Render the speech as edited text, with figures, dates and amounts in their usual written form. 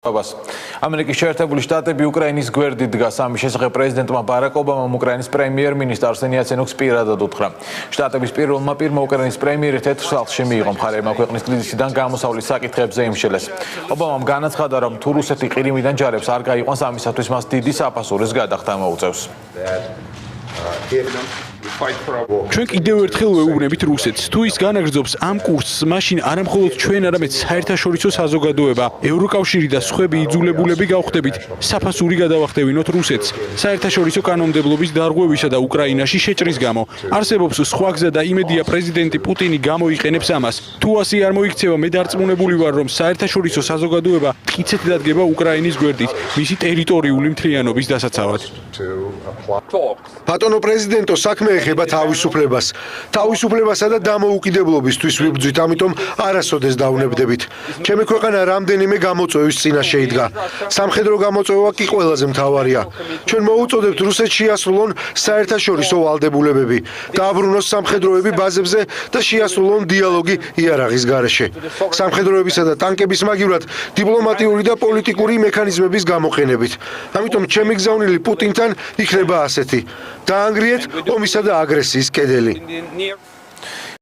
ამერიკის შეერთებული შტატები უკრაინის გვერდით დგას. ამის შესახებ პრეზიდენტმა ბარაკ ობამამ უკრაინის პრემიერ-მინისტრ არსენი იაცენიუკს პირადად უთხრა. შტატების პირველმა პირმა უკრაინის პრემიერი თეთრ სახლში მიიღო. მხარეებმა ქვეყნის კრიზისიდან გამოსავლის საკითხებზე იმშელეს. ობამამ განაცხადა, რომ თუ რუსეთი ყირიმიდან ჯარებს არ გაიყვანს, ამისათვის მას დიდი საფასურის გადახდა მოუწევს. ჩვენ კიდევ ერთხელ ვეუბნებით რუსეთს, თუ ის განაგრძობს ამ კურსს, მაშინ არამხოლოდ ჩვენ, არამედ საერთაშორისო საზოგადოება, ევროკავშირი და სხვები იძულებულები გავხდებით საფასური გადავახდევინოთ რუსეთს. საერთაშორისო კანონმდებლობის დარღვევისა და უკრაინაში შეჭრის გამო არსებობს სხვა გზა და იმედია პრეზიდენტი პუტინი გამოიყენებს ამას. თუ ასე არ მოიქცევა, მე დარწმუნებული ვარ, რომ საერთაშორისო საზოგადოება მტკიცედ დადგება უკრაინის გვერდით, მისი ტერიტორიული მთლიანობის დასაცავად. ბატონო პრეზიდენტო, საქმე ეხება თავისუფლებას. თავისუფლებასა და დამოუკიდებლობისთვის ვიბრძვით, ამიტომ არასოდეს დავნებდებით. ჩემი ქვეყანა რამდენიმე გამოწვევის წინაშე იდგა. სამხედრო გამოწვევა კი ყველაზე მთავარია. ჩვენ მოუწოდებთ რუსეთს შეასრულონ საერთაშორისო ვალდებულებები, დააბრუნოს სამხედროები ბაზებზე და შეასრულონ დიალოგი იარაღის გარეშე. სამხედროებისა და ტანკების მაგივრად დიპლომატიური და პოლიტიკური მექანიზმების გამოყენებით. ამიტომ ჩემი გზავნილი პუტინთან იქნება ასეთი: დაანგრიეთ ომისა და აგრესიის კედელი.